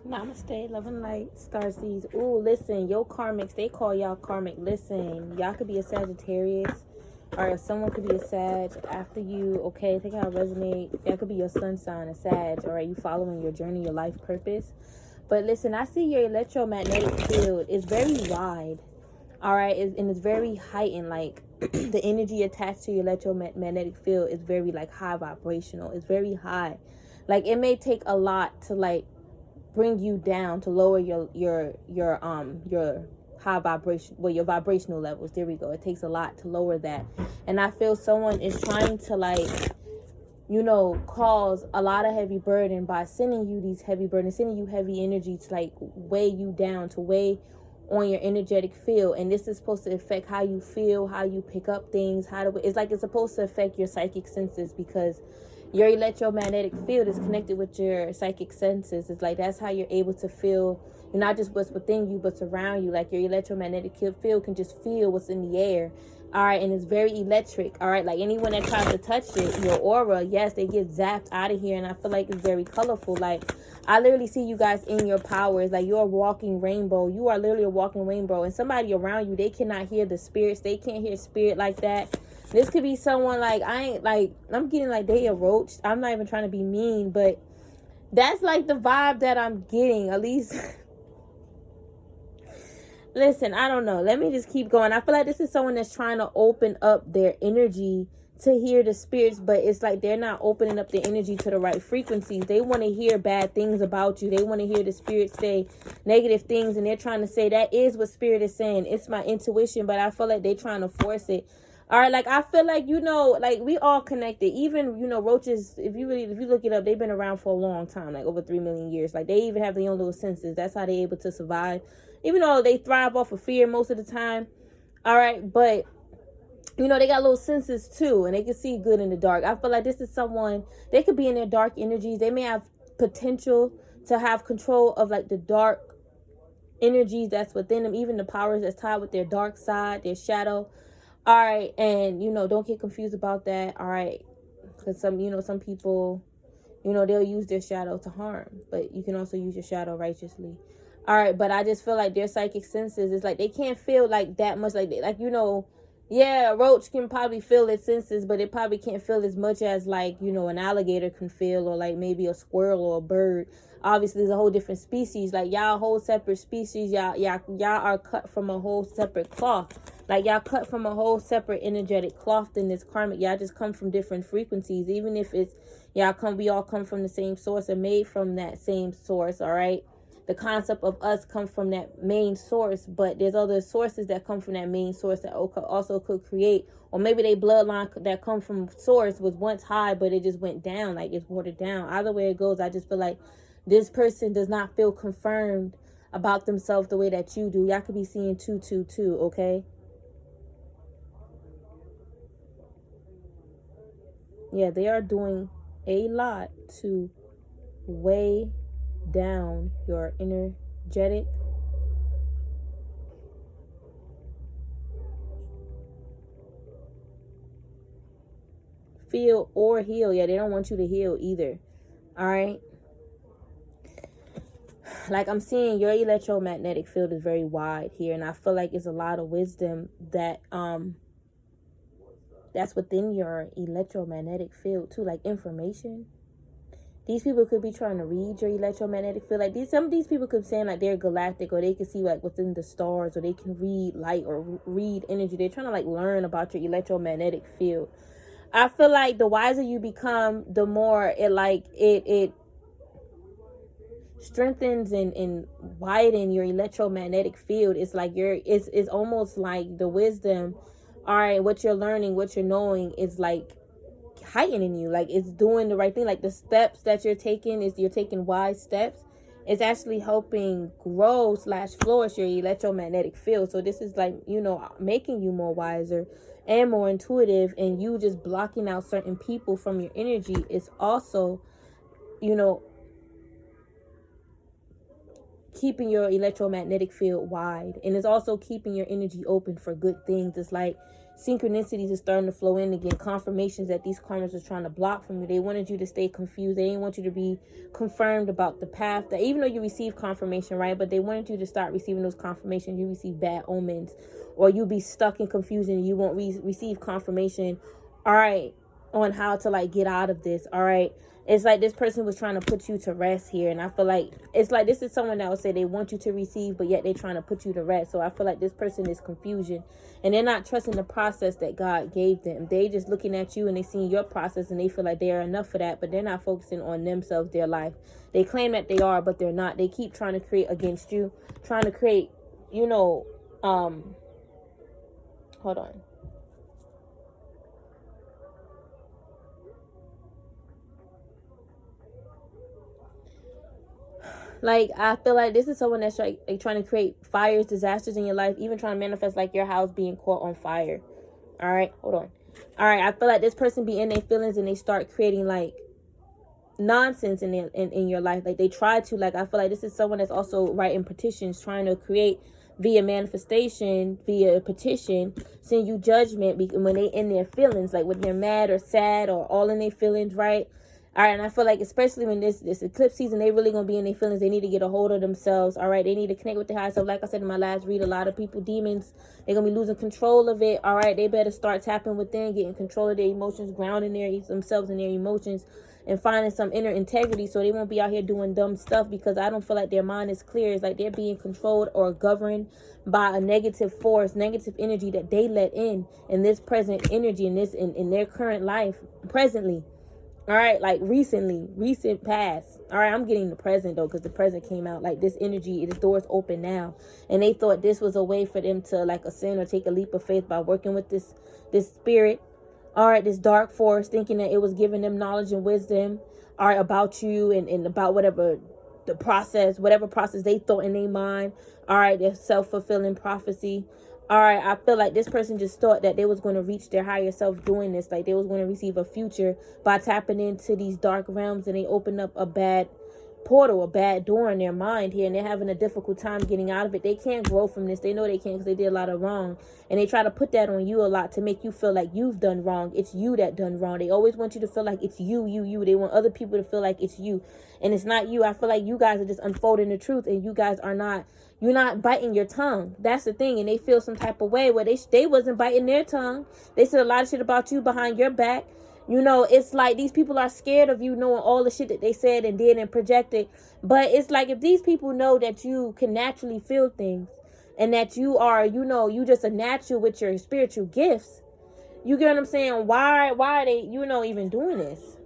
Namaste, love and light, starseeds. Ooh, listen, yo karmics, they call y'all karmic. Listen, y'all could be a Sagittarius, or someone could be a Sag after you, okay? Take how it resonate. That could be your sun sign, a Sag, or you following your journey, your life purpose. But listen, I see your electromagnetic field is very wide, all right? And it's very heightened, like the energy attached to your electromagnetic field is very like high vibrational. It's very high. Like it may take a lot to like bring you down, to lower your high vibration, well, your vibrational levels. There we go. It takes a lot to lower that. And I feel someone is trying to like, you know, cause a lot of heavy burden by sending you these heavy burdens, sending you heavy energy to like weigh you down, to weigh on your energetic field. And this is supposed to affect how you feel, how you pick up things, it's like it's supposed to affect your psychic senses, because your electromagnetic field is connected with your psychic senses. It's like that's how you're able to feel, not just what's within you, but around you. Like your electromagnetic field can just feel what's in the air. All right, and it's very electric. All right, like anyone that tries to touch it, your aura, yes, they get zapped out of here. And I feel like it's very colorful. Like I literally see you guys in your powers. Like you're a walking rainbow. You are literally a walking rainbow. And somebody around you, they cannot hear the spirits. They can't hear spirit like that. This could be someone like, I'm getting like they approached. I'm not even trying to be mean, but that's like the vibe that I'm getting, at least. Listen, I don't know. Let me just keep going. I feel like this is someone that's trying to open up their energy to hear the spirits, but it's like they're not opening up their energy to the right frequencies. They want to hear bad things about you. They want to hear the spirit say negative things, and they're trying to say that is what spirit is saying. It's my intuition, but I feel like they're trying to force it. All right, like I feel like, you know, like we all connected. Even, you know, roaches, if you look it up, they've been around for a long time, like over 3 million years. Like they even have their own little senses. That's how they're able to survive, even though they thrive off of fear most of the time. All right, but you know, they got little senses too, and they can see good in the dark. I feel like this is someone, they could be in their dark energies. They may have potential to have control of like the dark energies that's within them, even the powers that's tied with their dark side, their shadow. All right, and you know, don't get confused about that. All right, because some people, you know, they'll use their shadow to harm, but you can also use your shadow righteously. All right, but I just feel like their psychic senses is like they can't feel like that much, like you know, yeah, a roach can probably feel its senses, but it probably can't feel as much as like, you know, an alligator can feel, or like maybe a squirrel or a bird. Obviously, it's a whole different species. Like y'all a whole separate species. Y'all are cut from a whole separate cloth. Like y'all cut from a whole separate energetic cloth than this karmic. Y'all just come from different frequencies. Even if it's we all come from the same source and made from that same source. All right. The concept of us comes from that main source, but there's other sources that come from that main source that also could create, or maybe they bloodline that come from source was once high, but it just went down, like it's watered down. Either way it goes, I just feel like this person does not feel confirmed about themselves the way that you do. Y'all could be seeing 222, okay? Yeah, they are doing a lot to weigh down your energetic feel or heal. Yeah, they don't want you to heal either. All right, like I'm seeing your electromagnetic field is very wide here, and I feel like it's a lot of wisdom that that's within your electromagnetic field too, like information. These people could be trying to read your electromagnetic field. Like some of these people could be saying like they're galactic, or they can see like within the stars, or they can read light or read energy. They're trying to like learn about your electromagnetic field. I feel like the wiser you become, the more it strengthens and widen your electromagnetic field. It's like it's almost like the wisdom, all right, what you're learning, what you're knowing is like heightening you, like it's doing the right thing. Like the steps that you're taking, you're taking wise steps. It's actually helping grow / flourish your electromagnetic field. So this is like, you know, making you more wiser and more intuitive, and you just blocking out certain people from your energy is also, you know, keeping your electromagnetic field wide, and it's also keeping your energy open for good things. It's like synchronicities is starting to flow in again, confirmations that these karmas are trying to block from you. They wanted you to stay confused. They didn't want you to be confirmed about the path, that even though you receive confirmation, right, but they wanted you to start receiving those confirmations. You receive bad omens, or you be stuck in confusion and you won't receive confirmation, all right, on how to like get out of this. All right, it's like this person was trying to put you to rest here, and I feel like it's like this is someone that would say they want you to receive, but yet they're trying to put you to rest. So I feel like this person is confusion, and they're not trusting the process that God gave them. They just looking at you and they seeing your process, and they feel like they are enough for that, but they're not focusing on themselves, their life. They claim that they are, but they're not. They keep trying to create against you, trying to create, you know, hold on. Like, I feel like this is someone that's like trying to create fires, disasters in your life, even trying to manifest like your house being caught on fire. All right, hold on. All right, I feel like this person be in their feelings and they start creating like nonsense in your life. Like they try to, like, I feel like this is someone that's also writing petitions, trying to create via manifestation, via petition, send you judgment when they in their feelings, like when they're mad or sad or all in their feelings, right? All right, and I feel like especially when this eclipse season, they really going to be in their feelings. They need to get a hold of themselves, all right? They need to connect with their higher self. Like I said in my last read, a lot of people, demons, they're going to be losing control of it, all right? They better start tapping within, getting control of their emotions, grounding themselves in their emotions, and finding some inner integrity so they won't be out here doing dumb stuff, because I don't feel like their mind is clear. It's like they're being controlled or governed by a negative force, negative energy that they let in this present energy, in their current life, presently. All right, like recent past. All right, I'm getting the present though, because the present came out. Like this energy, this door's open now, and they thought this was a way for them to like ascend or take a leap of faith by working with this spirit. All right, this dark force, thinking that it was giving them knowledge and wisdom, all right, about you and about whatever process they thought in their mind. All right, their self-fulfilling prophecy. All right, I feel like this person just thought that they was going to reach their higher self doing this. Like they was going to receive a future by tapping into these dark realms, and they opened up a bad portal, a bad door in their mind here, and they're having a difficult time getting out of it. They can't grow from this. They know they can't, because they did a lot of wrong, and they try to put that on you a lot to make you feel like you've done wrong. It's you that done wrong. They always want you to feel like it's you. They want other people to feel like it's you, and it's not you. I feel like you guys are just unfolding the truth, and you guys are not. You're not biting your tongue. That's the thing. And they feel some type of way where they wasn't biting their tongue. They said a lot of shit about you behind your back. You know, it's like these people are scared of you knowing all the shit that they said and did and projected. But it's like if these people know that you can naturally feel things, and that you are, you know, you just a natural with your spiritual gifts. You get what I'm saying? Why are they, you know, even doing this?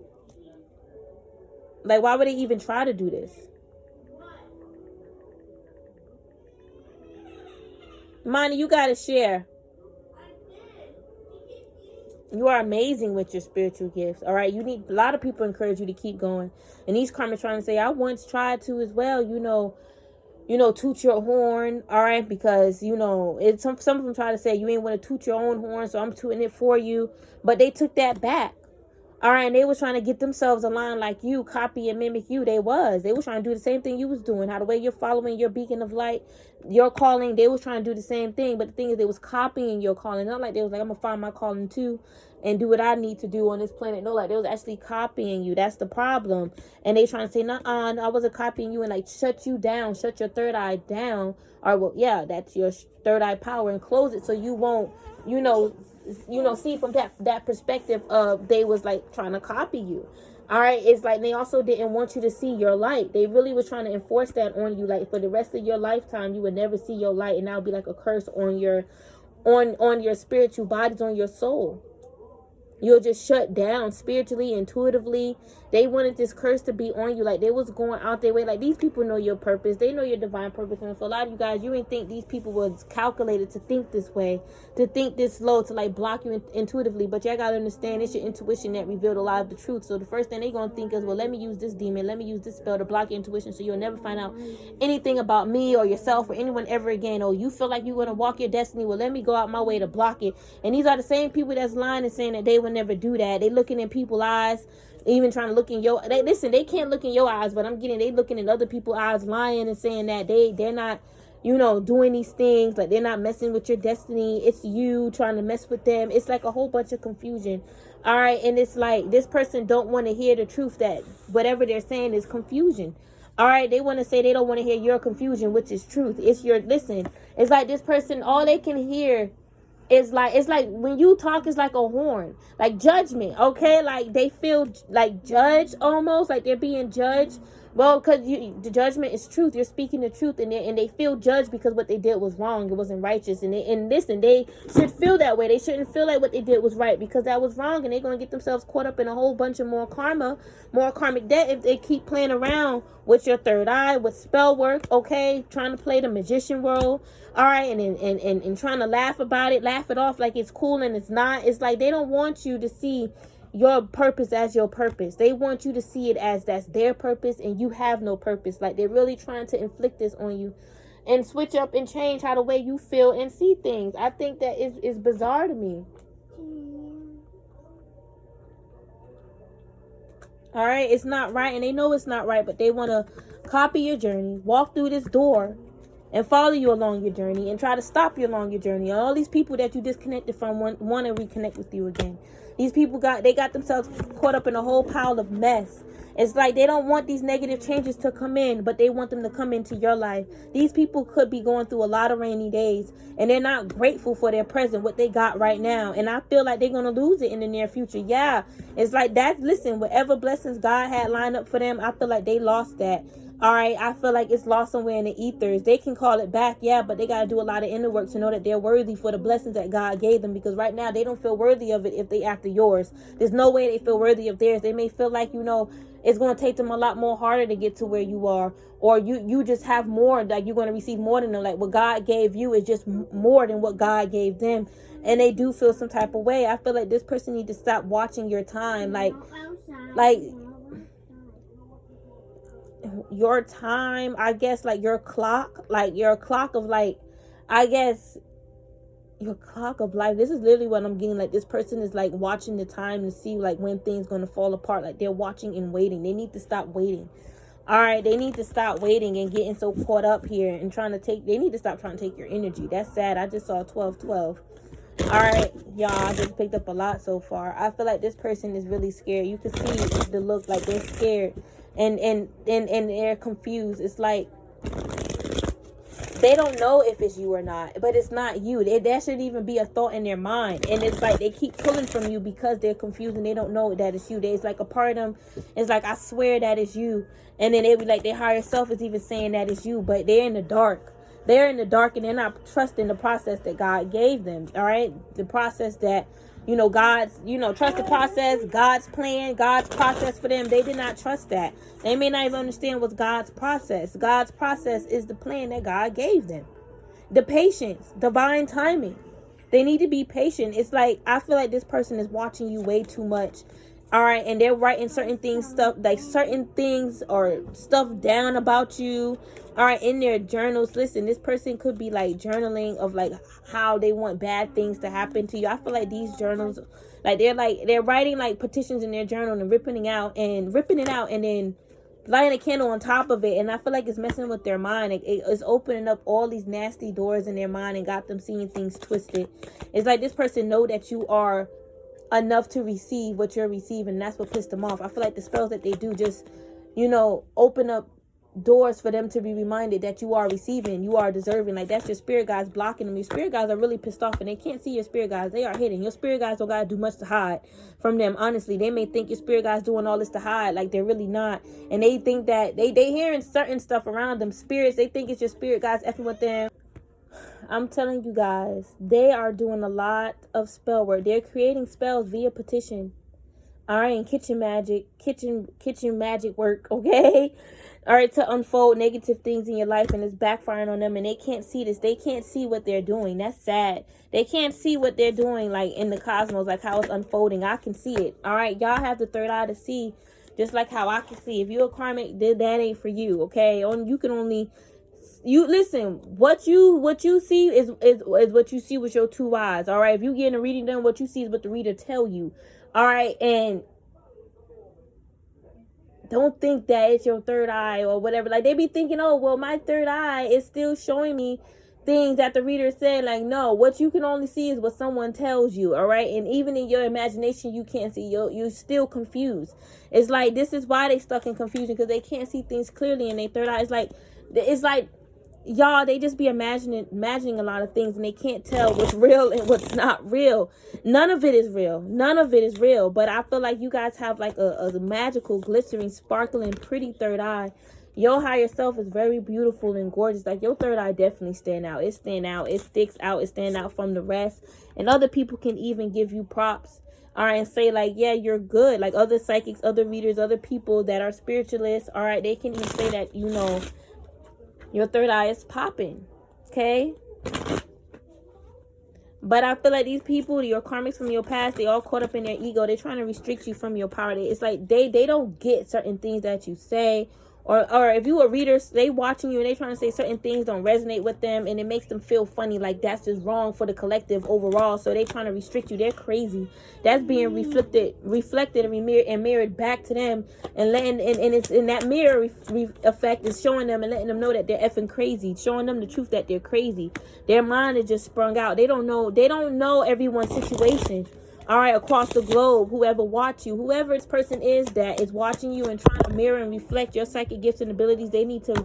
Like, why would they even try to do this? Money, you gotta share. You are amazing with your spiritual gifts. All right, you need, a lot of people encourage you to keep going, and these karma trying to say, I once tried to as well. You know, toot your horn. All right, because you know, it's some of them try to say you ain't want to toot your own horn, so I'm tooting it for you. But they took that back. All right, and they was trying to get themselves aligned like you, copy and mimic you. They was trying to do the same thing you was doing. How the way you're following your beacon of light, your calling, they was trying to do the same thing. But the thing is, they was copying your calling. Not like they was like, I'm gonna find my calling too and do what I need to do on this planet. No, like they was actually copying you. That's the problem. And they trying to say, nah, I wasn't copying you, and like shut you down, shut your third eye down. Or well, yeah, that's your third eye power, and close it so you won't, see from that perspective of they was like trying to copy you. All right, it's like they also didn't want you to see your light. They really was trying to enforce that on you, like for the rest of your lifetime you would never see your light, and that would be like a curse on your spiritual bodies, on your soul. You'll just shut down spiritually, intuitively. They wanted this curse to be on you. Like they was going out their way. Like these people know your purpose. They know your divine purpose. And for a lot of you guys, you ain't think these people was calculated to think this way, to think this low, to like block you intuitively. But y'all gotta understand, it's your intuition that revealed a lot of the truth. So the first thing they gonna think is, well, let me use this demon, let me use this spell to block your intuition, so you'll never find out anything about me or yourself or anyone ever again. Oh, you feel like you're gonna walk your destiny, well, let me go out my way to block it. And these are the same people that's lying and saying that they would never do that. They looking in people's eyes, even trying to look in your, listen, they can't look in your eyes, but I'm getting, they looking in other people's eyes, lying and saying that they're not, you know, doing these things, like they're not messing with your destiny. It's you trying to mess with them. It's like a whole bunch of confusion. All right, and it's like this person don't want to hear the truth, that whatever they're saying is confusion. All right, they want to say they don't want to hear your confusion, which is truth. It's your, listen, it's like this person, all they can hear is like, it's like when you talk, it's like a horn, like judgment, okay? Like they feel like judged, almost like they're being judged. Well, because the judgment is truth. You're speaking the truth, and they feel judged because what they did was wrong. It wasn't righteous. And listen, they should feel that way. They shouldn't feel like what they did was right, because that was wrong. And they're going to get themselves caught up in a whole bunch of more karma, more karmic debt, if they keep playing around with your third eye, with spell work, okay? Trying to play the magician role, all right? And trying to laugh about it, laugh it off like it's cool, and it's not. It's like they don't want you to see your purpose as your purpose. They want you to see it as that's their purpose and you have no purpose. Like they're really trying to inflict this on you and switch up and change how the way you feel and see things. I think that is bizarre to me. All right, it's not right, and they know it's not right, but they want to copy your journey, walk through this door and follow you along your journey and try to stop you along your journey. All these people that you disconnected from want to reconnect with you again. These people got themselves caught up in a whole pile of mess. It's like they don't want these negative changes to come in, but they want them to come into your life. These people could be going through a lot of rainy days, and they're not grateful for their present, what they got right now. And I feel like they're going to lose it in the near future. Yeah, it's like that. Listen, whatever blessings God had lined up for them, I feel like they lost that. All right, I feel like it's lost somewhere in the ethers. They can call it back, yeah, but they got to do a lot of inner work to know that they're worthy for the blessings that God gave them, because right now they don't feel worthy of it if they after yours. There's no way they feel worthy of theirs. They may feel like, you know, it's going to take them a lot more harder to get to where you are, or you just have more, like you're going to receive more than them. Like what God gave you is just more than what God gave them, and they do feel some type of way. I feel like this person needs to stop watching your time, like your time, I guess, like your clock of, like, I guess your clock of life. This is literally what I'm getting. Like this person is like watching the time to see like when things going to fall apart. Like they're watching and waiting. They need to stop waiting. All right, they need to stop waiting and getting so caught up here and they need to stop trying to take your energy. That's sad. I just saw 1212. All right, y'all, I just picked up a lot so far. I feel like this person is really scared. You can see the look, like they're scared and they're confused. It's like they don't know if it's you or not, but it's not you. That shouldn't even be a thought in their mind. And it's like they keep pulling from you because they're confused and they don't know that it's you. It's like a part of them is like, I swear that it's you. And then they be like, their higher self is even saying that it's you, but they're in the dark. They're in the dark and they're not trusting the process that God gave them. All right, the process that, you know, God's, you know, trust the process, God's plan, God's process for them. They did not trust that. They may not even understand what's God's process. God's process is the plan that God gave them. The patience, divine timing. They need to be patient. It's like, I feel like this person is watching you way too much. All right, and they're writing certain things or stuff down about you. All right, in their journals. Listen, this person could be like journaling of like how they want bad things to happen to you. I feel like these journals, like they're writing like petitions in their journal and ripping it out and then lighting a candle on top of it. And I feel like it's messing with their mind. It's opening up all these nasty doors in their mind and got them seeing things twisted. It's like this person know that you are enough to receive what you're receiving. And that's what pissed them off. I feel like the spells that they do just, you know, open up doors for them to be reminded that you are receiving, you are deserving. Like that's your spirit guides blocking them. Your spirit guides are really pissed off and they can't see your spirit guides. They are hidden. Your spirit guides don't gotta do much to hide from them. Honestly, they may think your spirit guides doing all this to hide, like they're really not. And they think that they hearing certain stuff around them. Spirits, they think it's your spirit guides effing with them. I'm telling you guys, they are doing a lot of spell work. They're creating spells via petition. All right, and kitchen magic work, okay? All right, to unfold negative things in your life, and it's backfiring on them, and they can't see this. They can't see what they're doing. That's sad. They can't see what they're doing, like in the cosmos, like how it's unfolding. I can see it. All right, y'all have the third eye to see, just like how I can see. If you're a karmic, that ain't for you, okay? You can only... You listen, what you see is what you see with your two eyes. All right, if you getting a reading done, what you see is what the reader tell you. All right, and don't think that it's your third eye or whatever. Like, they be thinking, oh, well, my third eye is still showing me things that the reader said. Like, no, what you can only see is what someone tells you, all right? And even in your imagination, you can't see. You're still confused. It's like, this is why they stuck in confusion, because they can't see things clearly in their third eye. It's like y'all, they just be imagining a lot of things, and they can't tell what's real and what's not real. None of it is real. None of it is real. But I feel like you guys have like a magical, glittering, sparkling, pretty third eye. Your higher self is very beautiful and gorgeous. Like, your third eye definitely stand out. It stand out. It sticks out. It stand out from the rest. And other people can even give you props, all right, and say like, yeah, you're good. Like, other psychics, other readers, other people that are spiritualists, all right, they can even say that, you know, your third eye is popping, okay? But I feel like these people, your karmics from your past, they all caught up in their ego. They're trying to restrict you from your power. It's like they don't get certain things that you say. Or if you a reader, they watching you and they trying to say certain things don't resonate with them, and it makes them feel funny, like that's just wrong for the collective overall. So they trying to restrict you. They're crazy. That's being reflected and mirrored back to them, and it's in that mirror effect is showing them and letting them know that they're effing crazy, showing them the truth that they're crazy. Their mind is just sprung out. They don't know everyone's situation. All right, across the globe, whoever watch you, whoever this person is that is watching you and trying to mirror and reflect your psychic gifts and abilities, they need to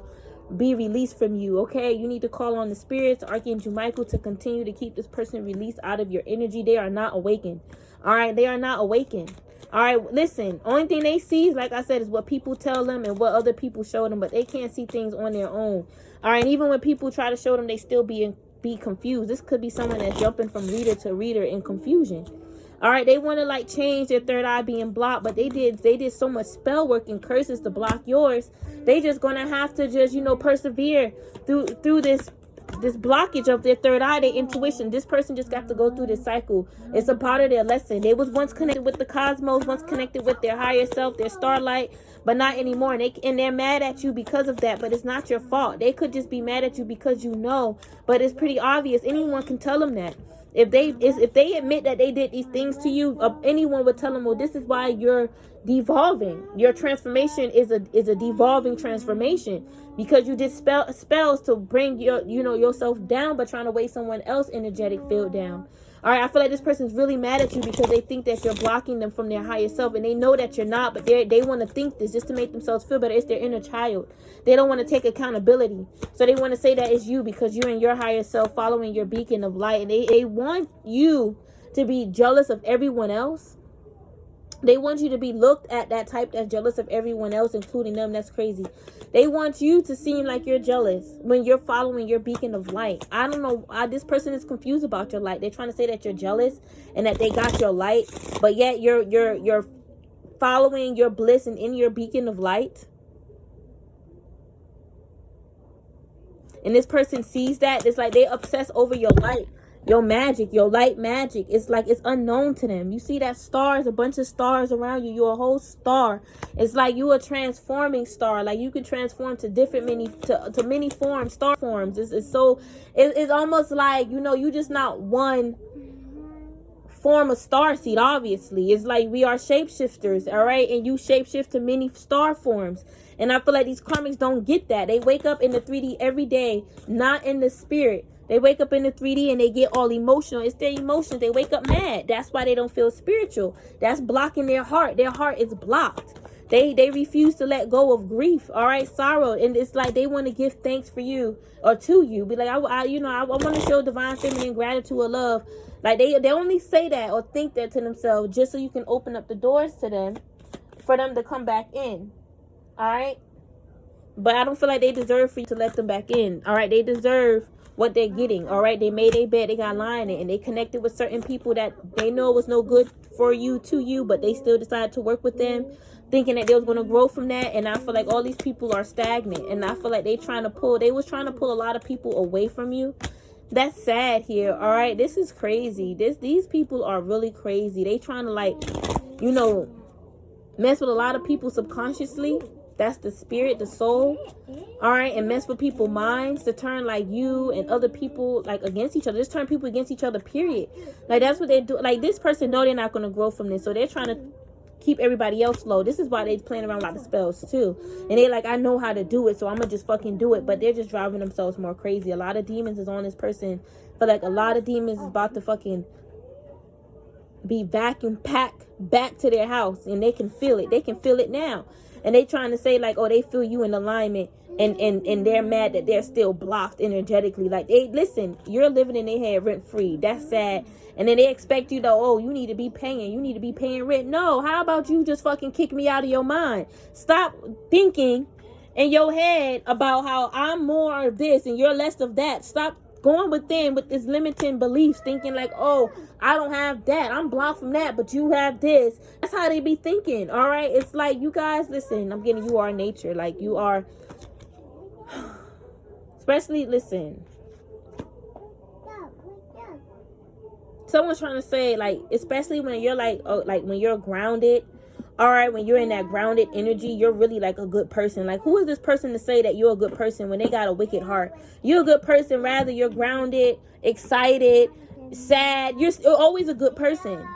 be released from you, okay? You need to call on the spirits, Archangel Michael, to continue to keep this person released out of your energy. They are not awakened, all right? They are not awakened, all right? Listen, only thing they see, like I said, is what people tell them and what other people show them, but they can't see things on their own, all right? And even when people try to show them, they still be confused. This could be someone that's jumping from reader to reader in confusion. All right, they want to like change their third eye being blocked, but they did so much spell work and curses to block yours. They just gonna have to just, you know, persevere through this blockage of their third eye, their intuition. This person just got to go through this cycle. It's a part of their lesson. They was once connected with the cosmos, once connected with their higher self, their starlight, but not anymore. And they're mad at you because of that, but it's not your fault. They could just be mad at you because you know, but it's pretty obvious. Anyone can tell them that. If they admit that they did these things to you, anyone would tell them, well, this is why you're devolving. Your transformation is a devolving transformation, because you did spells to bring yourself down, but trying to weigh someone else's energetic field down. All right, I feel like this person's really mad at you because they think that you're blocking them from their higher self, and they know that you're not, but they want to think this just to make themselves feel better. It's their inner child. They don't want to take accountability, so they want to say that it's you because you're in your higher self following your beacon of light, and they want you to be jealous of everyone else. They want you to be looked at that type that's jealous of everyone else, including them. That's crazy. They want you to seem like you're jealous when you're following your beacon of light. I don't know. This person is confused about your light. They're trying to say that you're jealous and that they got your light, but yet you're following your bliss and in your beacon of light. And this person sees that. It's like they obsess over your light. Your magic, your light magic, it's like it's unknown to them. You see that stars, a bunch of stars around you. You're a whole star. It's like you a transforming star. Like you can transform to different many forms, star forms. It's almost like, you know, you just not one form of star seed. Obviously, it's like we are shapeshifters, all right, and you shapeshift to many star forms. And I feel like these karmics don't get that. They wake up in the 3D every day, not in the spirit. They wake up in the 3D and they get all emotional. It's their emotions. They wake up mad. That's why they don't feel spiritual. That's blocking their heart. Their heart is blocked. They refuse to let go of grief, all right, sorrow. And it's like they want to give thanks for you or to you. Be like, I want to show divine feminine gratitude or love. Like they only say that or think that to themselves just so you can open up the doors to them for them to come back in, all right? But I don't feel like they deserve for you to let them back in, all right? They deserve what they're getting, all right? They made a bed, they got lying in it, and they connected with certain people that they know was no good for you, to you, but they still decided to work with them, thinking that they was going to grow from that. And I feel like all these people are stagnant, and I feel like they was trying to pull a lot of people away from you. That's sad here, all right? This is crazy. These people are really crazy. They trying to, like, you know, mess with a lot of people subconsciously. That's the spirit, the soul, all right, and mess with people's minds to turn like you and other people like against each other. Just turn people against each other, period. Like that's what they do. Like this person know they're not going to grow from this, so they're trying to keep everybody else low. This is why they playing around with a lot of spells too. And they like, I know how to do it, so I'm gonna just fucking do it. But they're just driving themselves more crazy. A lot of demons is on this person. But like a lot of demons is about to fucking be vacuum packed back to their house, and they can feel it. They can feel it now. And they trying to say like, oh, they feel you in alignment, and they're mad that they're still blocked energetically. Like, they listen, you're living in their head rent free. That's sad. And then they expect you to, oh, you need to be paying. You need to be paying rent. No, how about you just fucking kick me out of your mind? Stop thinking in your head about how I'm more of this and you're less of that. Stop going within with this limiting beliefs, thinking like, oh, I don't have that, I'm blocked from that, but you have this. That's how they be thinking. All right, it's like, you guys, listen, I'm getting, you are nature. Like, you are, especially, listen, someone's trying to say, like, especially when you're like, oh, like when you're grounded. All right, when you're in that grounded energy, you're really like a good person. Like, who is this person to say that you're a good person when they got a wicked heart? You're a good person, rather you're grounded, excited, sad. You're always a good person.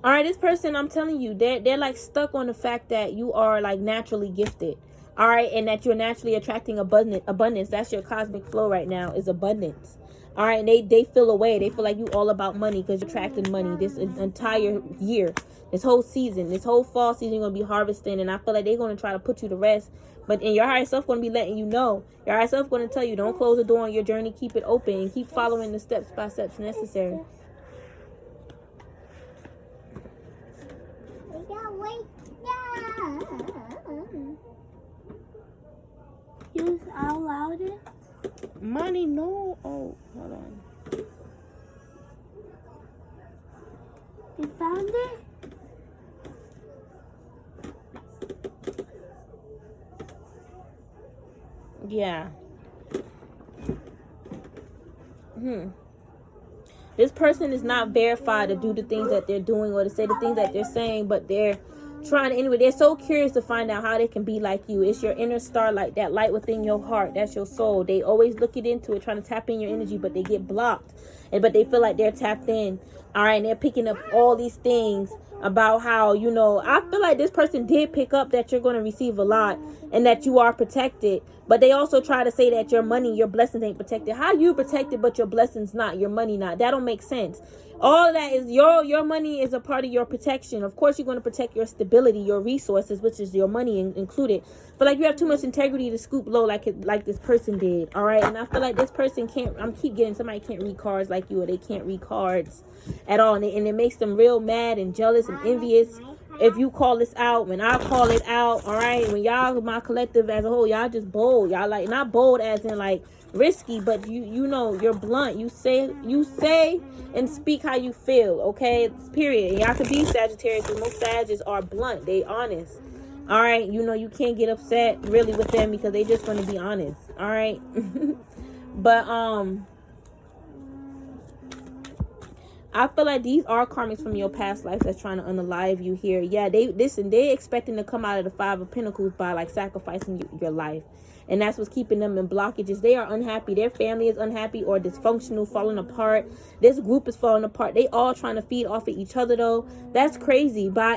All right, this person, I'm telling you, they're like stuck on the fact that you are like naturally gifted. All right, and that you're naturally attracting abundance. That's your cosmic flow right now, is abundance. All right, and they feel away. They feel like you all about money because you're attracting money this entire year, this whole season, this whole fall season. You're going to be harvesting, and I feel like they're going to try to put you to rest. But in your higher self going to be letting you know. Your higher self going to tell you, don't close the door on your journey. Keep it open and keep following the steps by steps necessary. Use out louder. Money, no. Oh, hold on. You found it? Yeah. This person is not verified to do the things that they're doing or to say the things that they're saying, but they're trying to, anyway, they're so curious to find out how they can be like you. It's your inner starlight, that light within your heart. That's your soul. They always looking into it, trying to tap in your energy, but they get blocked. But they feel like they're tapped in. All right, and they're picking up all these things about how, you know, I feel like this person did pick up that you're going to receive a lot and that you are protected. But they also try to say that your money, your blessings ain't protected. How you protected but your blessings not, your money not? That don't make sense. All of that is your money is a part of your protection. Of course, you're going to protect your stability, your resources, which is your money included. But like, you have too much integrity to scoop low like this person did. All right, and I feel like this person can't. I'm keep getting somebody can't read cards like you, or they can't read cards at all, and it makes them real mad and jealous and envious. If you call this out, when I call it out, all right, when y'all, my collective as a whole, y'all just bold. Y'all like, not bold as in like risky, but you know, you're blunt. You say and speak how you feel, okay? Period. And y'all could be Sagittarius, because most Sagittarius are blunt. They honest. All right, you know, you can't get upset really with them because they just want to be honest. All right. But I feel like these are karmics from your past life that's trying to unalive you here. Yeah, they expecting to come out of the Five of Pentacles by like sacrificing your life. And that's what's keeping them in blockages. They are unhappy. Their family is unhappy or dysfunctional, falling apart. This group is falling apart. They all trying to feed off of each other though. That's crazy. By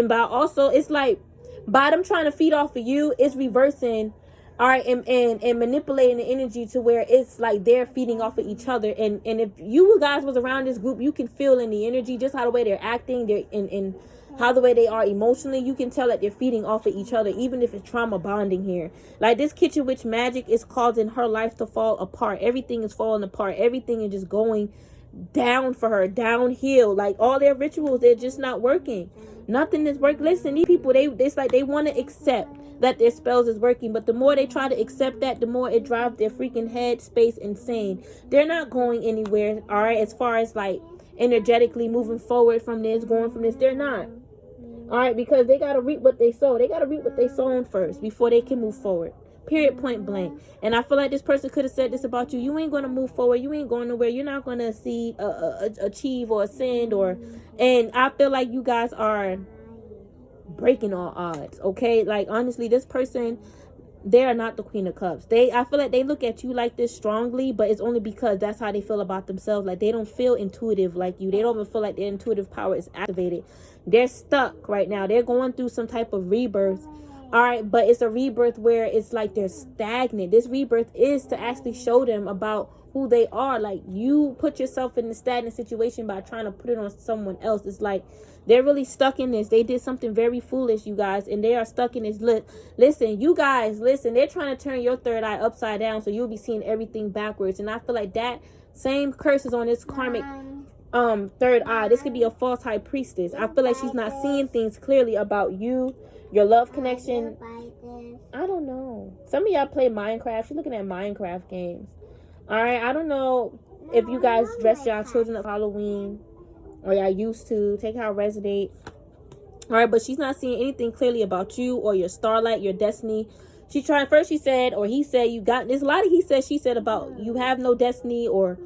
also, it's like by them trying to feed off of you, it's reversing. All right, and manipulating the energy to where it's like they're feeding off of each other. And if you guys was around this group, you can feel in the energy just how the way they're acting, they're in how the way they are emotionally. You can tell that they're feeding off of each other, even if it's trauma bonding here. Like this kitchen witch magic is causing her life to fall apart. Everything is falling apart. Everything is just going down for her, downhill. Like all their rituals, they're just not working. Nothing is working. Listen, these people, it's like they want to accept that their spells is working, but the more they try to accept that, the more it drives their freaking head space insane. They're not going anywhere, all right, as far as like energetically moving forward from this, going from this, they're not. All right, because they got to reap what they sow. They got to reap what they sown first before they can move forward. Period, point blank. And I feel like this person could have said this about you. You ain't going to move forward. You ain't going nowhere. You're not going to see, achieve or ascend and I feel like you guys are breaking all odds, okay? Like, honestly, this person, they are not the Queen of Cups. I feel like they look at you like this strongly, but it's only because that's how they feel about themselves. Like, they don't feel intuitive like you. They don't even feel like their intuitive power is activated. They're stuck right now. They're going through some type of rebirth. All right, but it's a rebirth where it's like they're stagnant. This rebirth is to actually show them about who they are. Like, you put yourself in the stagnant situation by trying to put it on someone else. It's like they're really stuck in this. They did something very foolish, you guys, and they are stuck in this. Listen, you guys, listen. They're trying to turn your third eye upside down, so you'll be seeing everything backwards. And I feel like that same curse is on this karmic third eye. This could be a false high priestess. I feel like she's not seeing things clearly about you, your love connection. I don't know. Some of y'all play Minecraft. She's looking at Minecraft games. All right, I don't know if you guys dress y'all children up for Halloween, or y'all used to. Take how it resonate. All right, but she's not seeing anything clearly about you or your starlight, your destiny. She tried first. She said, or he said, you got. There's a lot of he said, she said about you have no destiny, or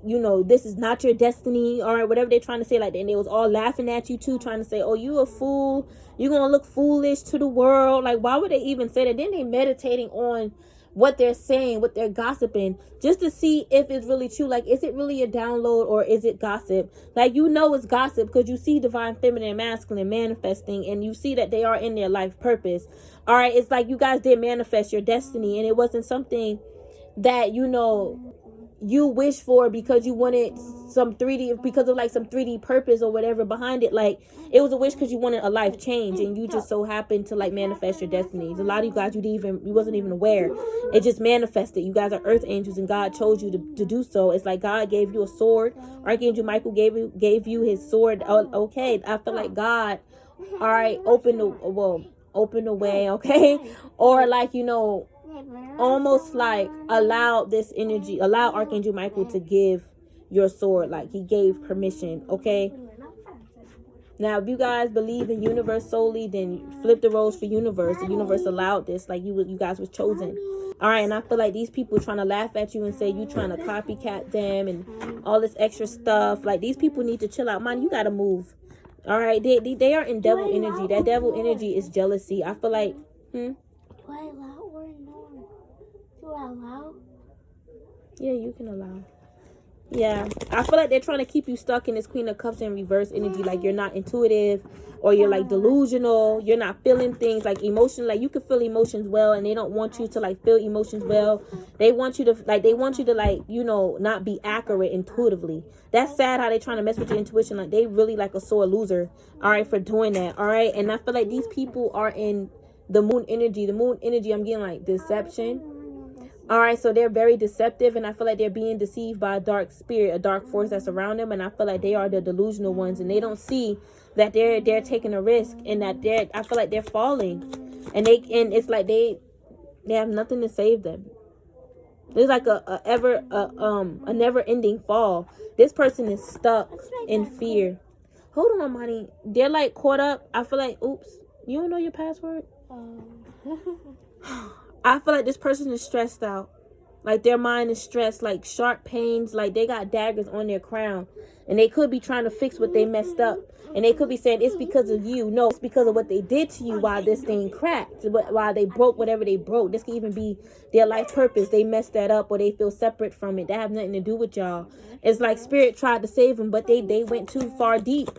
you know, this is not your destiny. All right, whatever they're trying to say, like, and they was all laughing at you too, trying to say, oh, you a fool. You're gonna look foolish to the world. Like, why would they even say that? Then they meditating on what they're saying, what they're gossiping, just to see if it's really true. Like, is it really a download or is it gossip? Like, you know it's gossip because you see divine feminine and masculine manifesting, and you see that they are in their life purpose. All right, it's like you guys did manifest your destiny, and it wasn't something that, you know, you wish for because you wanted some 3D, because of like some 3D purpose or whatever behind it. Like, it was a wish because you wanted a life change, and you just so happened to like manifest your destinies. A lot of you guys, you wasn't even aware. It just manifested. You guys are earth angels, and God chose you to do so. It's like God gave you a sword. Archangel Michael gave you his sword. Oh, okay, I feel like God, all right, open the way, okay, or like, you know, almost like allow Archangel Michael to give your sword. Like, he gave permission, okay? Now, if you guys believe in universe solely, then flip the roles for universe. The universe allowed this. Like, you guys was chosen. All right, and I feel like these people trying to laugh at you and say you trying to copycat them and all this extra stuff. Like, these people need to chill out. Man, you got to move. All right, they are in devil energy. That devil energy is jealousy. I feel like, Do I allow or no? Do I allow? Yeah, you can allow. Yeah, I feel like they're trying to keep you stuck in this Queen of Cups in reverse energy. Like, you're not intuitive, or you're like delusional. You're not feeling things like emotion. Like, you can feel emotions well, and they don't want you to like feel emotions well. They want you to like, you know, not be accurate intuitively. That's sad how they trying to mess with your intuition. Like, they really like a sore loser, all right, for doing that. All right, and I feel like these people are in the moon energy. The moon energy, I'm getting like deception. All right, so they're very deceptive, and I feel like they're being deceived by a dark spirit, a dark force that's around them, and I feel like they are the delusional ones, and they don't see that they're taking a risk, and that I feel like they're falling, and it's like they have nothing to save them. There's like a never-ending fall. This person is stuck in fear. Hold on, Monty. They're like caught up. I feel like, oops, you don't know your password? I feel like this person is stressed out. Like, their mind is stressed, like sharp pains, like they got daggers on their crown. And they could be trying to fix what they messed up. And they could be saying, it's because of you. No, it's because of what they did to you while this thing cracked. While they broke whatever they broke. This could even be their life purpose. They messed that up, or they feel separate from it. That have nothing to do with y'all. It's like spirit tried to save them, but they went too far deep.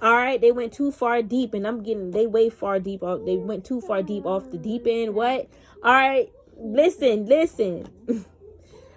All right, they went too far deep, and they way far deep. They went too far deep off the deep end. What? All right, listen.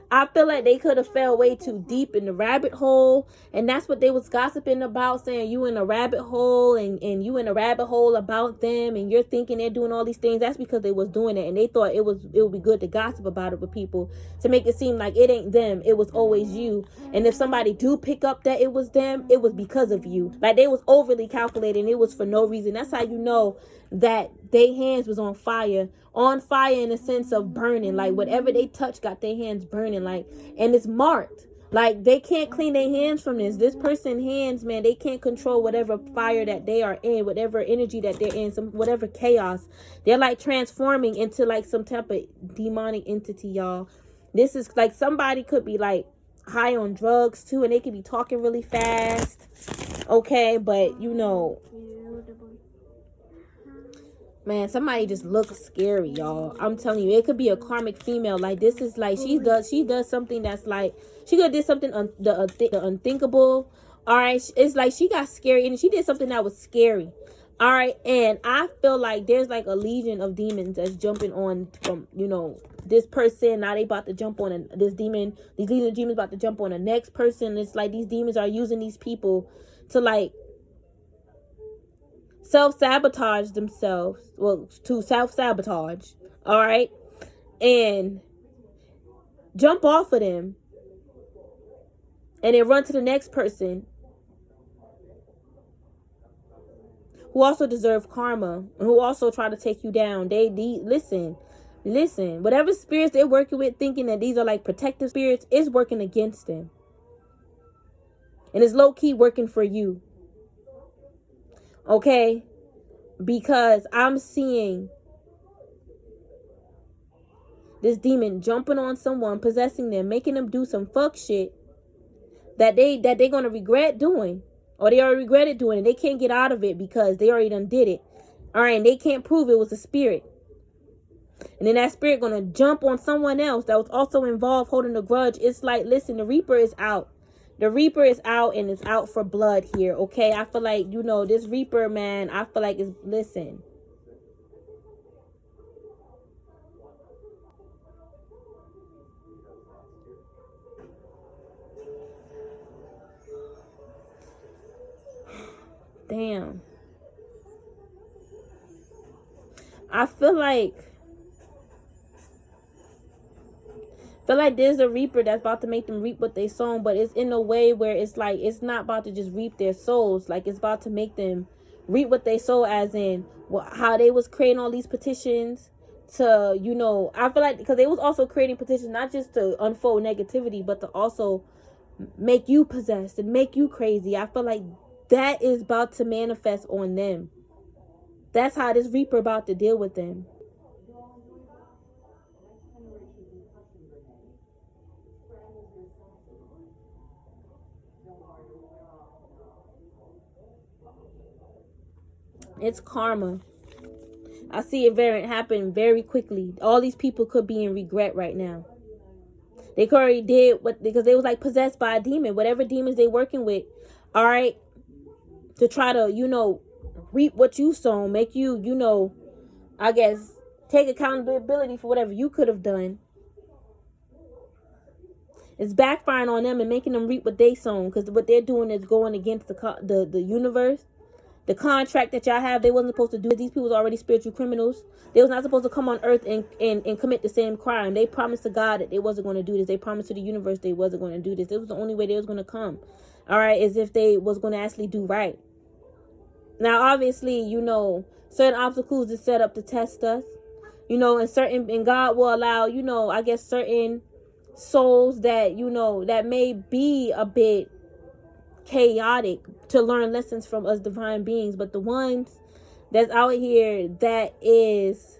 I feel like they could have fell way too deep in the rabbit hole, and that's what they was gossiping about, saying you in a rabbit hole, and you in a rabbit hole about them, and you're thinking they're doing all these things. That's because they was doing it, and they thought it would be good to gossip about it with people to make it seem like it ain't them, it was always you. And if somebody do pick up that it was them, it was because of you. Like, they was overly calculating. It was for no reason. That's how you know that their hands was on fire in the sense of burning. Like, whatever they touch got their hands burning, like, and it's marked. Like, they can't clean their hands from this person's hands, man. They can't control whatever fire that they are in, whatever energy that they're in, whatever chaos. They're like transforming into like some type of demonic entity, y'all. This is like, somebody could be like high on drugs too, and they could be talking really fast, okay, but you know, Man, somebody just looks scary, y'all. I'm telling you, it could be a karmic female. Like, this is like, she does something that's like, she could have did something the unthinkable. All right, it's like she got scary and she did something that was scary. All right, and I feel like there's like a legion of demons that's jumping on from, you know, this person. Now they about to jump on this demon. These legion of demons about to jump on the next person. It's like these demons are using these people to like self-sabotage themselves. Well, to self-sabotage. All right, and jump off of them and then run to the next person who also deserve karma and who also try to take you down. They listen, whatever spirits they're working with, thinking that these are like protective spirits, is working against them, and it's low-key working for you. Okay, because I'm seeing this demon jumping on someone, possessing them, making them do some fuck shit that they're gonna regret doing, or they already regretted doing it. They can't get out of it because they already done did it. All right, and they can't prove it was a spirit. And then that spirit gonna jump on someone else that was also involved, holding a grudge. It's like, listen, the Reaper is out. The Reaper is out, and it's out for blood here, okay? I feel like, you know, this Reaper, man, I feel like it's, listen. Damn. I feel like there's a Reaper that's about to make them reap what they sown, but it's in a way where it's like, it's not about to just reap their souls. Like, it's about to make them reap what they sow, as in how they was creating all these petitions to, you know, I feel like, because they was also creating petitions not just to unfold negativity, but to also make you possessed and make you crazy. I feel like that is about to manifest on them. That's how this Reaper about to deal with them. It's karma. I see it happen very quickly. All these people could be in regret right now. They already did what, because they was like possessed by a demon, whatever demons they working with. All right, to try to, you know, reap what you sown, make you, you know, I guess take accountability for whatever you could have done. It's backfiring on them and making them reap what they sown, because what they're doing is going against the universe. The contract that y'all have, they wasn't supposed to do it. These people was already spiritual criminals. They was not supposed to come on earth and commit the same crime. They promised to God that they wasn't going to do this. They promised to the universe they wasn't going to do this. This was the only way they was going to come. All right, as if they was going to actually do right. Now, obviously, you know, certain obstacles is set up to test us. You know, and God will allow, you know, I guess certain souls that, you know, that may be a bit chaotic to learn lessons from us divine beings. But the ones that's out here that is,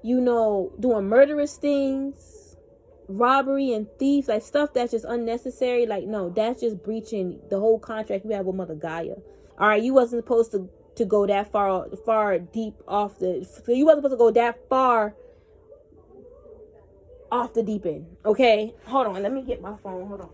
you know, doing murderous things, robbery and thieves, like stuff that's just unnecessary, like, no, that's just breaching the whole contract you have with Mother Gaia. All right, you wasn't supposed to go that far deep off the, you wasn't supposed to go that far off the deep end. Okay, hold on, let me get my phone. Hold on.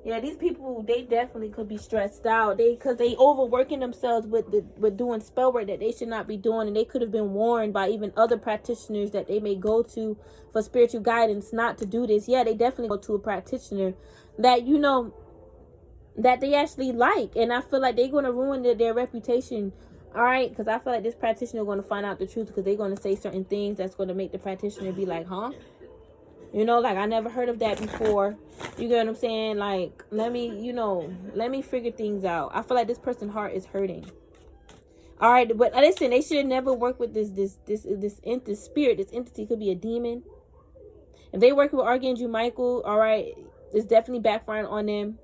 Yeah, these people, they definitely could be stressed out. Because they overworking themselves with doing spell work that they should not be doing. And they could have been warned by even other practitioners that they may go to for spiritual guidance not to do this. Yeah, they definitely go to a practitioner that, you know, that they actually like. And I feel like they're going to ruin their reputation. All right, because I feel like this practitioner is going to find out the truth, because they're going to say certain things that's going to make the practitioner be like, huh? You know, like, I never heard of that before. You get what I'm saying? Like, let me figure things out. I feel like this person's heart is hurting. All right, but listen, they should have never worked with this spirit. This entity could be a demon. If they working with Archangel Michael, all right, it's definitely backfiring on them.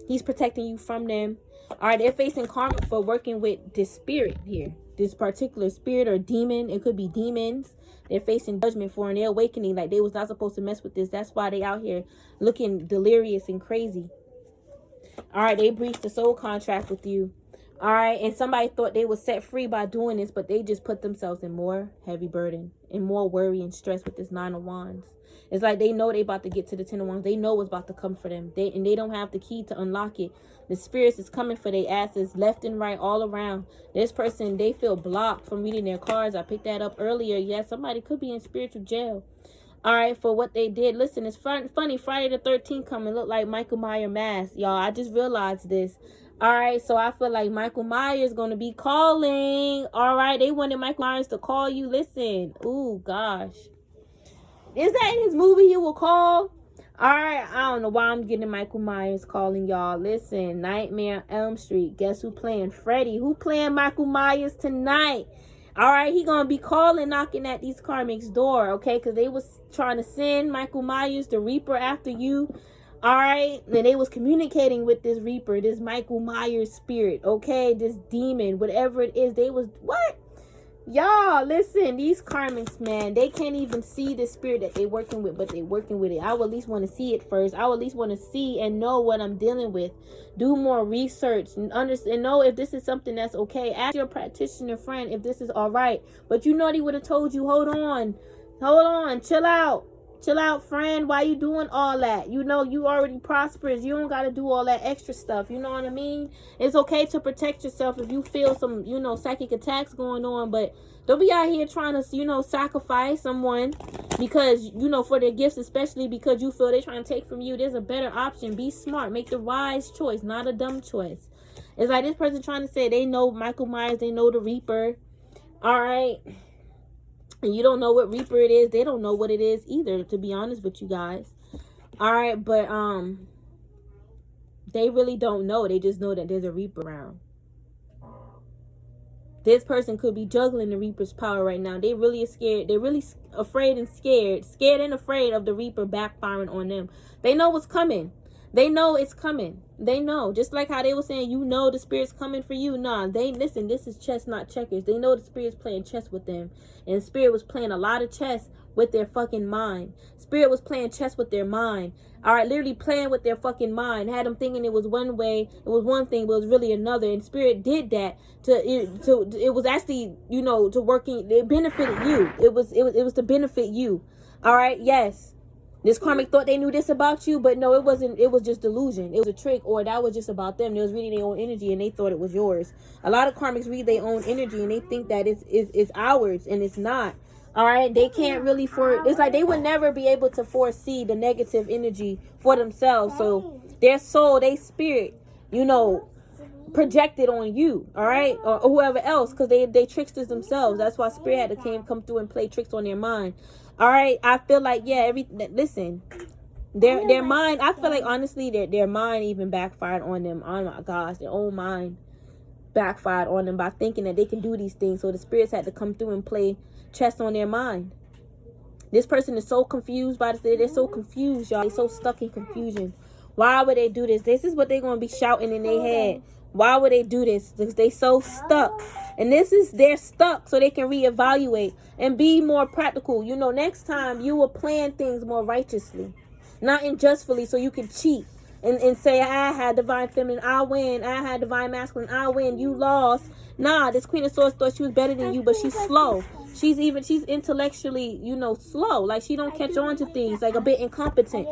He's protecting you from them. All right, they're facing karma for working with this spirit here. This particular spirit or demon. It could be demons. They're facing judgment for, and they're awakening like they was not supposed to mess with this. That's why they out here looking delirious and crazy. All right, they breached the soul contract with you. All right, and somebody thought they were set free by doing this, but they just put themselves in more heavy burden and more worry and stress with this 9 of Wands. It's like they know they about to get to the 10 of Wands. They know what's about to come for them. They don't have the key to unlock it. The spirits is coming for their asses left and right all around. This person, they feel blocked from reading their cards. I picked that up earlier. Yeah, somebody could be in spiritual jail. All right, for what they did. Listen, it's funny. Friday the 13th coming. Look like Michael Myers mask. Y'all, I just realized this. All right, so I feel like Michael Myers going to be calling. All right, they wanted Michael Myers to call you. Listen. Ooh, gosh. Is that in his movie he will call? All right, I don't know why I'm getting Michael Myers calling y'all. Listen, Nightmare on Elm Street. Guess who playing Freddy? Who playing Michael Myers tonight? All right, he going to be calling, knocking at these karmics' door, okay? Because they was trying to send Michael Myers, the Reaper, after you. All right, and they was communicating with this Reaper, this Michael Myers spirit, okay? This demon, whatever it is, they was, what? Y'all, listen, these karmics, man, they can't even see the spirit that they working with, but they working with it. I would at least want to see it first. I would at least want to see and know what I'm dealing with. Do more research and understand, and know if this is something that's okay. Ask your practitioner friend if this is all right. But you know they would have told you, hold on, chill out. Chill out, friend. Why you doing all that? You know, you already prosperous. You don't got to do all that extra stuff. You know what I mean? It's okay to protect yourself if you feel some, you know, psychic attacks going on. But don't be out here trying to, you know, sacrifice someone because, you know, for their gifts, especially because you feel they're trying to take from you. There's a better option. Be smart. Make the wise choice, not a dumb choice. It's like this person trying to say they know Michael Myers. They know the Reaper. All right. And you don't know what Reaper it is. They don't know what it is either, to be honest with you guys. All right, but they really don't know. They just know that there's a Reaper around. This person could be juggling the Reaper's power right now. They really are scared. They're really afraid and scared. Scared and afraid of the Reaper backfiring on them. They know what's coming. They know it's coming. They know. Just like how they were saying, you know the spirit's coming for you. Nah, they listen, this is chess, not checkers. They know the spirit's playing chess with them. And spirit was playing a lot of chess with their fucking mind. Spirit was playing chess with their mind. All right, literally playing with their fucking mind. Had them thinking it was one way, it was one thing, but it was really another. And spirit did that it was actually, you know, to working. It benefited you. It was to benefit you. All right, yes. This karmic thought they knew this about you, but no, it wasn't. It was just delusion. It was a trick, or that was just about them. They was reading their own energy, and they thought it was yours. A lot of karmics read their own energy, and they think that it's ours, and it's not. All right, they can't really it's like they would never be able to foresee the negative energy for themselves. So their soul, their spirit, you know, projected on you, all right, or whoever else, because they tricksters themselves. That's why spirit had to come through and play tricks on their mind. All right, I feel like, yeah, listen, their mind, I feel like, honestly, their mind even backfired on them. Oh my gosh, their own mind backfired on them by thinking that they can do these things. So the spirits had to come through and play chess on their mind. This person is so confused by this. They're so confused, y'all. They're so stuck in confusion. Why would they do this? This is what they're going to be shouting in their head. Why would they do this? Because they so stuck. And they're stuck so they can reevaluate and be more practical. You know, next time you will plan things more righteously, not unjustly, so you can cheat and say, I had divine feminine, I win. I had divine masculine, I win. You lost. Nah, this Queen of Swords thought she was better than you, but she's slow. She's intellectually, you know, slow. Like, she don't catch on to things, like a bit incompetent.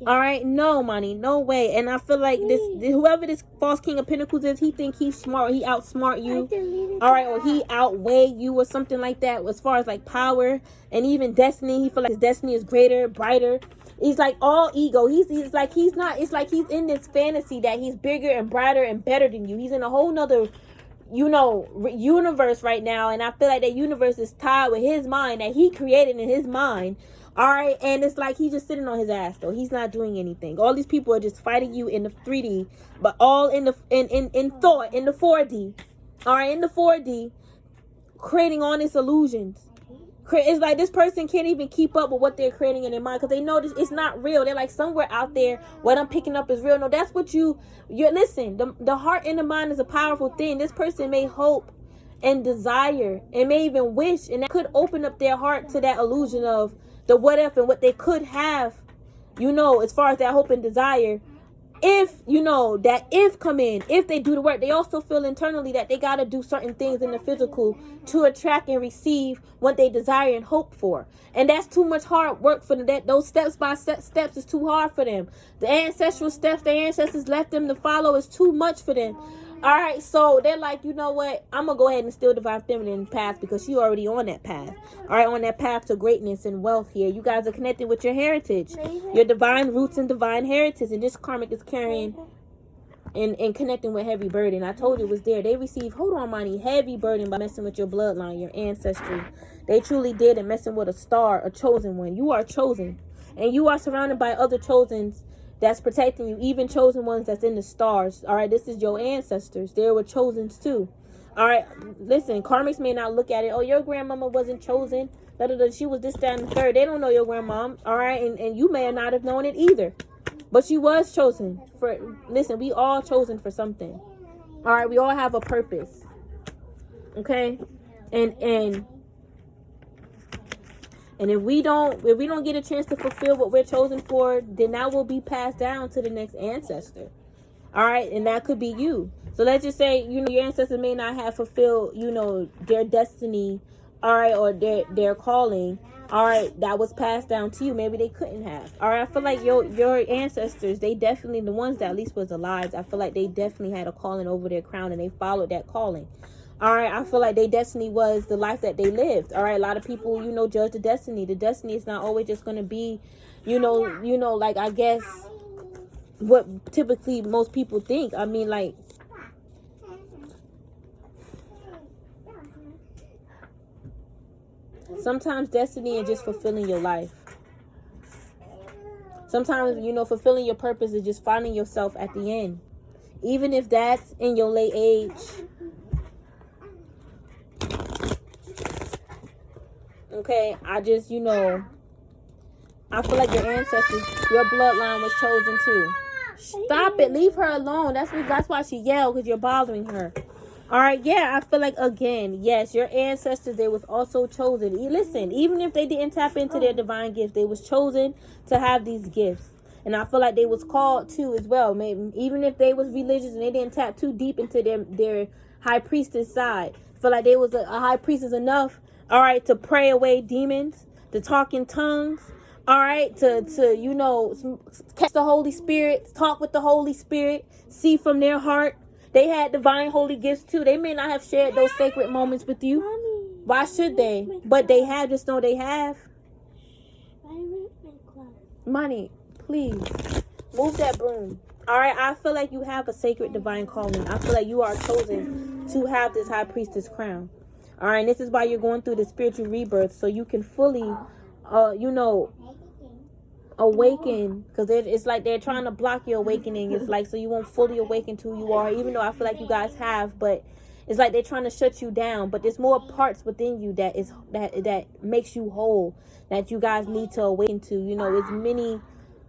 All right, no, money, no way. And I feel like whoever this false King of Pentacles is, he think he's smart. He outsmart you. All right, or he outweigh you or something like that. As far as like power and even destiny, he feel like his destiny is greater, brighter. He's like all ego. He's like he's not. It's like he's in this fantasy that he's bigger and brighter and better than you. He's in a whole nother, you know, universe right now, and I feel like that universe is tied with his mind that he created in his mind. All right, and it's like he's just sitting on his ass though. He's not doing anything. All these people are just fighting you in the 3D, but all in thought, in the 4D. All right, in the 4D, creating all these illusions. It's like this person can't even keep up with what they're creating in their mind because they know this, it's not real. They're like, somewhere out there, what I'm picking up is real. No, that's what you're listen, the heart and the mind is a powerful thing. This person may hope and desire and may even wish, and that could open up their heart to that illusion of the what if and what they could have, as far as that hope and desire. If that if come in, if they do the work, they also feel internally that they got to do certain things in the physical to attract and receive what they desire and hope for, and that's too much hard work for them. That those steps by steps is too hard for them. The ancestral steps their ancestors left them to follow is too much for them. All right, so they're like, you know what? I'm going to go ahead and steal Divine Feminine path because you're already on that path. All right, on that path to greatness and wealth here. You guys are connected with your heritage, your divine roots and divine heritage. And this karmic is carrying and connecting with heavy burden. I told you it was there. They received, hold on, Money, heavy burden by messing with your bloodline, your ancestry. They truly did, and messing with a star, a chosen one. You are chosen. And you are surrounded by other chosens that's protecting you, even chosen ones that's in the stars. All right, this is your ancestors. They were chosen too. All right, listen, karmics may not look at it. Oh, your grandmama wasn't chosen. She was this, that, and the third. They don't know your grandmom. All right, and you may not have known it either. But she was chosen for, listen, we all chosen for something. All right, we all have a purpose. Okay? And if we don't get a chance to fulfill what we're chosen for, then that will be passed down to the next ancestor. All right, and that could be you. So let's just say, your ancestors may not have fulfilled, their destiny, all right, or their calling, all right, that was passed down to you. Maybe they couldn't have. All right, I feel like your ancestors, they definitely, the ones that at least was alive, I feel like they definitely had a calling over their crown and they followed that calling. All right, I feel like their destiny was the life that they lived. All right, a lot of people, judge the destiny. The destiny is not always just going to be, like, I guess, what typically most people think. I mean, like, sometimes destiny is just fulfilling your life. Sometimes, fulfilling your purpose is just finding yourself at the end. Even if that's in your late age. Okay, I just, I feel like your ancestors, your bloodline was chosen too. Stop it. Leave her alone. That's why she yelled, because you're bothering her. All right, yeah, I feel like, again, yes, your ancestors, they was also chosen. Listen, even if they didn't tap into their divine gifts, they was chosen to have these gifts. And I feel like they was called too as well. Maybe even if they was religious and they didn't tap too deep into their high priestess side. I feel like they was a high priestess enough, all right, to pray away demons, to talk in tongues, all right, to catch the Holy Spirit, talk with the Holy Spirit, see from their heart. They had divine holy gifts too. They may not have shared those sacred moments with you. Why should they? But they have. Just know they have. Money, please move that broom. All right, I feel like you have a sacred divine calling. I feel like you are chosen to have this high priestess crown. All right, and this is why you're going through the spiritual rebirth, so you can fully, awaken, because it's like they're trying to block your awakening. It's like, so you won't fully awaken to who you are, even though I feel like you guys have, but it's like they're trying to shut you down. But there's more parts within you that makes you whole, that you guys need to awaken to. It's many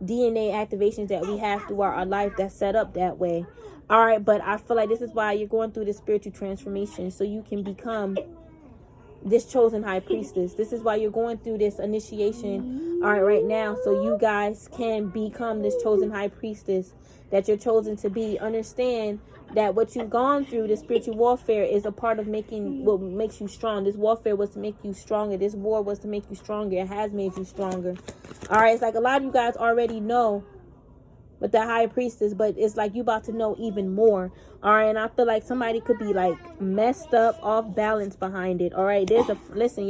DNA activations that we have throughout our life that's set up that way. All right, but I feel like this is why you're going through this spiritual transformation, so you can become this chosen high priestess. This is why you're going through this initiation, all right now, so you guys can become this chosen high priestess that you're chosen to be. Understand that what you've gone through, the spiritual warfare, is a part of making what makes you strong. This warfare was to make you stronger. This war was to make you stronger. It has made you stronger. All right, it's like a lot of you guys already know with the high priestess, but it's like you about to know even more. All right, and I feel like somebody could be like messed up, off balance behind it. All right, listen,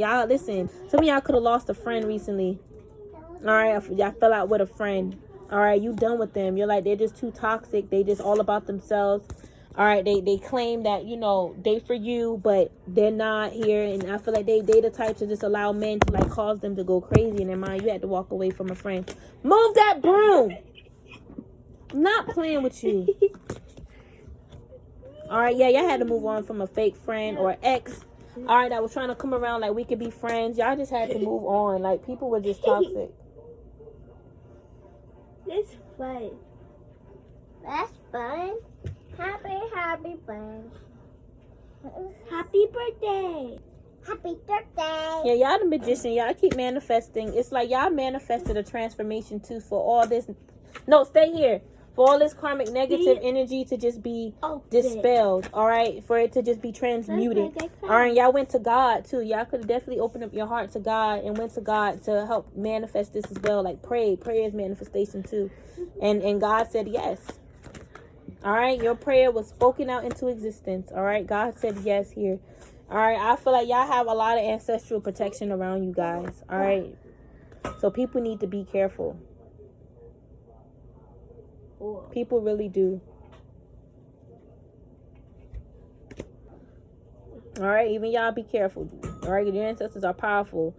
some of y'all could have lost a friend recently. All right, y'all fell out with a friend. All right, you done with them. You're like, they're just too toxic. They just all about themselves. All right, they claim that, they for you, but they're not here. And I feel like they the type to just allow men to like cause them to go crazy in their mind. You had to walk away from a friend. Move that broom. I'm not playing with you. All right, yeah, y'all had to move on from a fake friend or ex. All right, I was trying to come around like we could be friends. Y'all just had to move on. Like, people were just toxic. It's fun. That's fun. Happy fun. Happy birthday. Happy birthday. Yeah, y'all the magician. Y'all keep manifesting. It's like y'all manifested a transformation too for all this. No, stay here. For all this karmic negative energy to just be dispelled, all right? For it to just be transmuted. All right, y'all went to God too. Y'all could have definitely opened up your heart to God and went to God to help manifest this as well. Like prayer is manifestation too. And God said yes. All right, your prayer was spoken out into existence. All right, God said yes here. All right, I feel like y'all have a lot of ancestral protection around you guys. All right, so people need to be careful. People really do. All right, even y'all be careful. All right, your ancestors are powerful.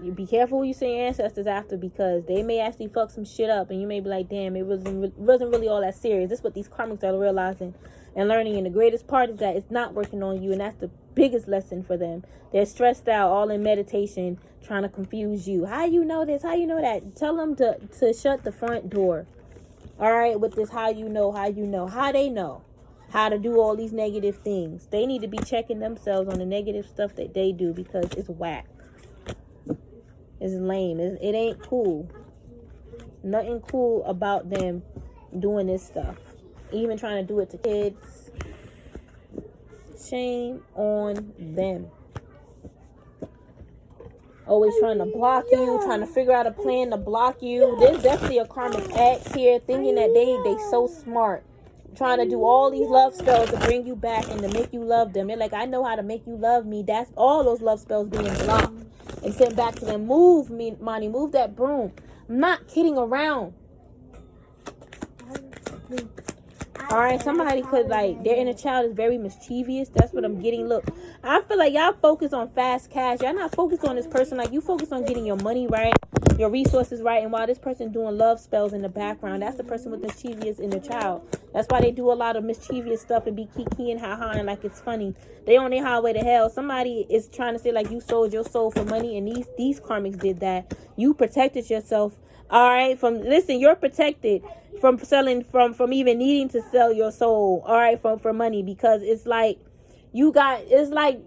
You be careful who you say your ancestors after, because they may actually fuck some shit up and you may be like, damn, it wasn't really all that serious. This is what these karmics are realizing and learning, and the greatest part is that it's not working on you, and that's the biggest lesson for them. They're stressed out, all in meditation, trying to confuse you. How you know this? How you know that? Tell them to shut the front door. All right, with this how you know, how they know how to do all these negative things. They need to be checking themselves on the negative stuff that they do, because it's whack. It's lame. It ain't cool. Nothing cool about them doing this stuff. Even trying to do it to kids. Shame on them. Always trying to block you, trying to figure out a plan to block you. There's definitely a karmic ex here thinking that they so smart. Trying to do all these love spells to bring you back and to make you love them. They're like, I know how to make you love me. That's all those love spells being blocked and sent back to them. Move, Monty. Move that broom. I'm not kidding around. All right, somebody could, like, their inner child is very mischievous. That's what I'm getting. Look, I feel like y'all focus on fast cash. Y'all not focused on this person. Like, you focus on getting your money right, your resources right. And while this person doing love spells in the background, that's the person with mischievous inner child. That's why they do a lot of mischievous stuff and be kiki and ha-ha like it's funny. They on their highway to hell. Somebody is trying to say, like, you sold your soul for money, and these karmics did that. You protected yourself. All right, listen, you're protected from selling, from even needing to sell your soul, all right, for money, because it's like it's like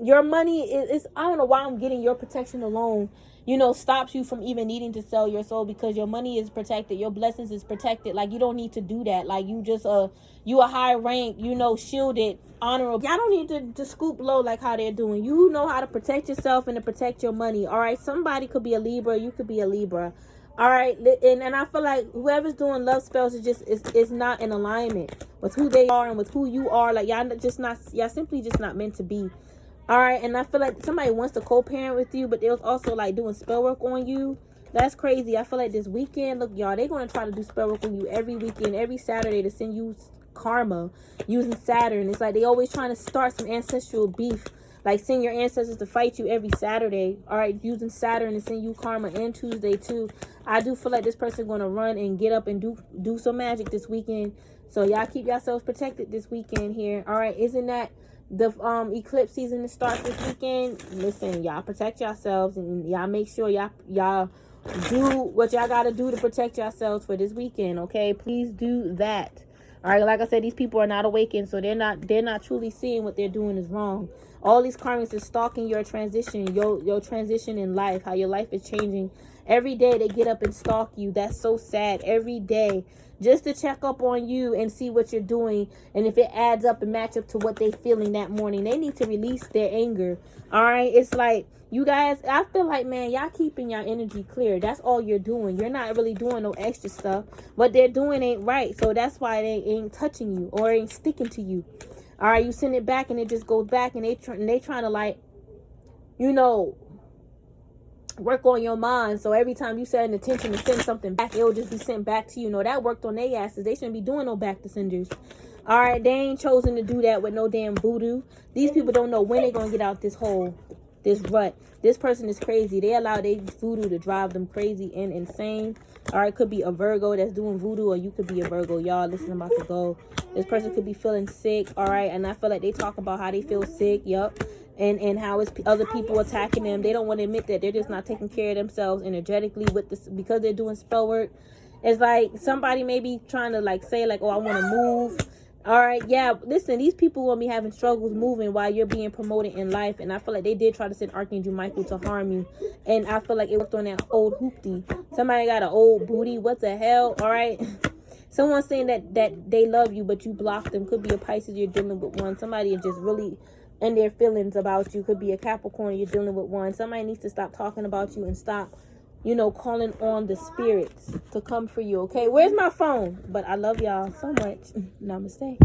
your money is I don't know why I'm getting your protection alone, stops you from even needing to sell your soul, because your money is protected, your blessings is protected. Like, you don't need to do that. Like, you just you a high rank, shielded, honorable. Y'all don't need to scoop low like how they're doing. You know how to protect yourself and to protect your money. All right, somebody could be a Libra, you could be a Libra. All right, and I feel like whoever's doing love spells is not in alignment with who they are and with who you are. Like, y'all simply just not meant to be. All right, and I feel like somebody wants to co-parent with you, but they was also like doing spell work on you. That's crazy. I feel like this weekend, look, y'all, they're gonna try to do spell work on you every weekend, every Saturday, to send you karma using Saturn. It's like they always trying to start some ancestral beef. Like, send your ancestors to fight you every Saturday. All right, using Saturn to send you karma, and Tuesday too. I do feel like this person going to run and get up and do some magic this weekend. So y'all keep yourselves protected this weekend here. All right, isn't that the eclipse season that starts this weekend? Listen, y'all protect yourselves, and y'all make sure y'all do what y'all got to do to protect yourselves for this weekend. Okay, please do that. All right, like I said, these people are not awakened, so they're not truly seeing what they're doing is wrong. All these karmics are stalking your transition, your transition in life, how your life is changing. Every day they get up and stalk you. That's so sad. Every day, just to check up on you and see what you're doing, and if it adds up and match up to what they're feeling that morning. They need to release their anger. All right, it's like, you guys, I feel like, man, y'all keeping your energy clear. That's all you're doing. You're not really doing no extra stuff. What they're doing ain't right, so that's why they ain't touching you or ain't sticking to you. All right, you send it back and it just goes back, and they trying to, like, work on your mind. So every time you set an intention to send something back, it'll just be sent back to you. That worked on their asses. They shouldn't be doing no back to senders. All right, they ain't chosen to do that with no damn voodoo. These people don't know when they're gonna get out this hole, this rut. This person is crazy. They allow their voodoo to drive them crazy and insane. All right, could be a Virgo that's doing voodoo, or you could be a Virgo. Y'all, listen, I'm about to go. This person could be feeling sick. All right, and I feel like they talk about how they feel sick. Yup. and how it's other people attacking them. They don't want to admit that they're just not taking care of themselves energetically with this, because they're doing spell work. It's like somebody may be trying to like say like, oh, I want to move. All right, yeah, listen, these people will be having struggles moving while you're being promoted in life. And I feel like they did try to send Archangel Michael to harm you. And I feel like it worked on that old hoopty. Somebody got an old booty. What the hell? All right. Someone's saying that they love you, but you blocked them. Could be a Pisces, you're dealing with one. Somebody is just really in their feelings about you. Could be a Capricorn, you're dealing with one. Somebody needs to stop talking about you and stop, you know, calling on the spirits to come for you, okay? Where's my phone? But I love y'all so much. Namaste.